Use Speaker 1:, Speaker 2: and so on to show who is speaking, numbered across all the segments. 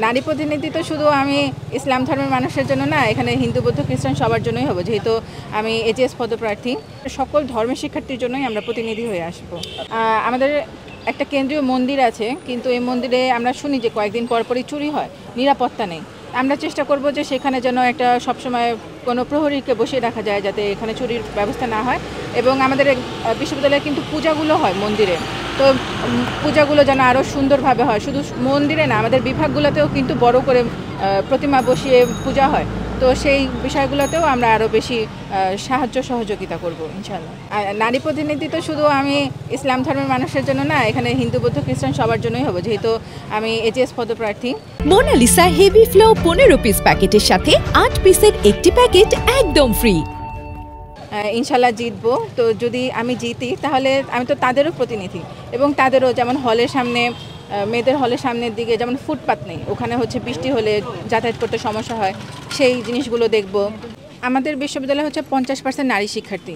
Speaker 1: নারী প্রতিনিধিত্ব শুধু আমি ইসলাম ধর্মের মানুষের জন্য না, এখানে হিন্দু বৌদ্ধ খ্রিস্টান সবার জন্যই হবো, যেহেতু আমি এজিএস পদপ্রার্থী। সকল ধর্মের শিক্ষার্থীর জন্যই আমরা প্রতিনিধি হয়ে আসবো। আমাদের একটা কেন্দ্রীয় মন্দির আছে, কিন্তু এই মন্দিরে আমরা শুনি যে কয়েকদিন পরপরই চুরি হয়, নিরাপত্তা নেই। আমরা চেষ্টা করব যে সেখানে যেন একটা সবসময় কোনো প্রহরীকে বসিয়ে রাখা যায়, যাতে এখানে চুরির ব্যবস্থা না হয়। এবং আমাদের বিশ্ববিদ্যালয়ে কিন্তু পূজাগুলো হয় মন্দিরে, তো পূজাগুলো যেন আরও সুন্দরভাবে হয়। শুধু মন্দিরে না, আমাদের বিভাগগুলোতেও কিন্তু বড় করে প্রতিমা বসিয়ে পূজা হয়। তো সেই বিষয়গুলোতেও আমরা আরও বেশি সাহায্য সহযোগিতা করব ইনশাআল্লাহ। নারী প্রতিনিধিত্ব শুধু আমি ইসলাম ধর্মের মানুষের জন্য না, এখানে হিন্দু বৌদ্ধ খ্রিস্টান সবার জন্যই হবো, যেহেতু আমি এজিএস পদপ্রার্থী।
Speaker 2: মোনালিসা হেভি ফ্লো 15 পিস প্যাকেটের সাথে 8 পিসের একটি প্যাকেট একদম ফ্রি।
Speaker 1: ইনশাল্লাহ জিতবো। তো যদি আমি জিতি তাহলে আমি তো তাদেরও প্রতিনিধি, এবং তাদেরও যেমন হলের সামনে, মেয়েদের হলের সামনের দিকে যেমন ফুটপাত নেই, ওখানে হচ্ছে বৃষ্টি হলে যাতায়াত করতে সমস্যা হয়, সেই জিনিসগুলো দেখব। আমাদের বিশ্ববিদ্যালয়ে হচ্ছে 50% নারী শিক্ষার্থী।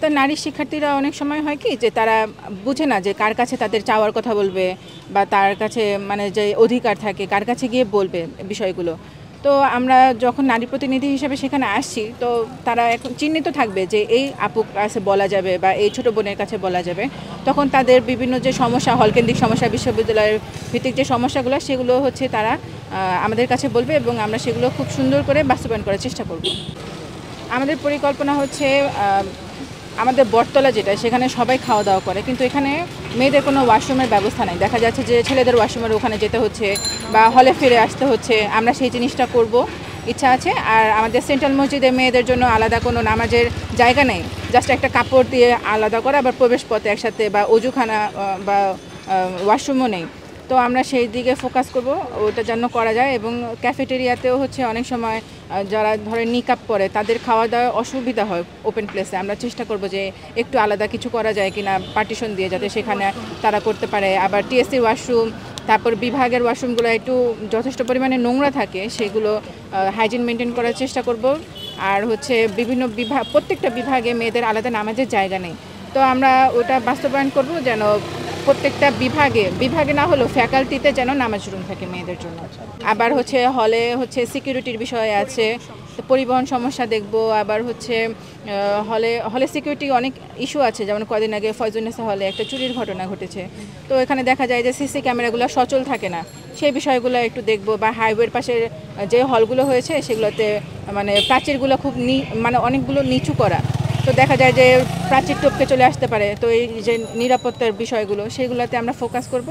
Speaker 1: তো নারী শিক্ষার্থীরা অনেক সময় হয় কি যে তারা বুঝে না যে কার কাছে তাদের চাওয়ার কথা বলবে, বা তার কাছে মানে যে অধিকার থাকে কার কাছে গিয়ে বলবে বিষয়গুলো। তো আমরা যখন নারী প্রতিনিধি হিসেবে সেখানে আসছি, তো তারা এখন চিহ্নিত থাকবে যে এই আপুর কাছে বলা যাবে বা এই ছোটো বোনের কাছে বলা যাবে। তখন তাদের বিভিন্ন যে সমস্যা, হলকেন্দ্রিক সমস্যা, বিশ্ববিদ্যালয়ের ভিত্তিক যে সমস্যাগুলো, সেগুলো হচ্ছে তারা আমাদের কাছে বলবে, এবং আমরা সেগুলো খুব সুন্দর করে বাস্তবায়ন করার চেষ্টা করব। আমাদের পরিকল্পনা হচ্ছে আমাদের বটতলা যেটা, সেখানে সবাই খাওয়া দাওয়া করে, কিন্তু এখানে মেয়েদের কোনো ওয়াশরুমের ব্যবস্থা নেই। দেখা যাচ্ছে যে ছেলেদের ওয়াশরুমের ওখানে যেতে হচ্ছে বা হলে ফিরে আসতে হচ্ছে। আমরা সেই জিনিসটা করব, ইচ্ছা আছে। আর আমাদের সেন্ট্রাল মসজিদে মেয়েদের জন্য আলাদা কোনো নামাজের জায়গা নেই, জাস্ট একটা কাপড় দিয়ে আলাদা করা, আবার প্রবেশ পথে একসাথে, বা অজুখানা বা ওয়াশরুমও নেই। তো আমরা সেই দিকে ফোকাস করব, ওটা যেন করা যায়। এবং ক্যাফেটেরিয়াতেও হচ্ছে অনেক সময় যারা ধরে নিকাপ পরে তাদের খাওয়া দাওয়া অসুবিধা হয় ওপেন প্লেসে। আমরা চেষ্টা করব যে একটু আলাদা কিছু করা যায় কিনা, পার্টিশন দিয়ে, যাতে সেখানে তারা করতে পারে। আবার টিএসসির ওয়াশরুম, তারপর বিভাগের ওয়াশরুমগুলো একটু যথেষ্ট পরিমাণে নোংরা থাকে, সেগুলো হাইজিন মেনটেন করার চেষ্টা করব। আর হচ্ছে বিভিন্ন বিভাগ, প্রত্যেকটা বিভাগে মেয়েদের আলাদা নামাজের জায়গা নেই, তো আমরা ওটা বাস্তবায়ন করব যেন প্রত্যেকটা বিভাগে না হলেও ফ্যাকাল্টিতে যেন নামাজ রুম থাকে মেয়েদের জন্য। আবার হচ্ছে হলে হচ্ছে সিকিউরিটির বিষয় আছে, তো পরিবহন সমস্যা দেখব। আবার হচ্ছে হলে সিকিউরিটি অনেক ইস্যু আছে, যেমন কদিন আগে ফয়জুন্নেসা হলে একটা চুরির ঘটনা ঘটেছে। তো এখানে দেখা যায় যে সিসি ক্যামেরাগুলো সচল থাকে না, সেই বিষয়গুলো একটু দেখব। বা হাইওয়ের পাশে যে হলগুলো হয়েছে সেগুলোতে মানে প্রাচীরগুলো খুব মানে অনেকগুলো নিচু করা, তো দেখা যায় যে প্রাচীর টপকে চলে আসতে পারে। তো এই যে নিরাপত্তার বিষয়গুলো, সেগুলোতে আমরা ফোকাস করব।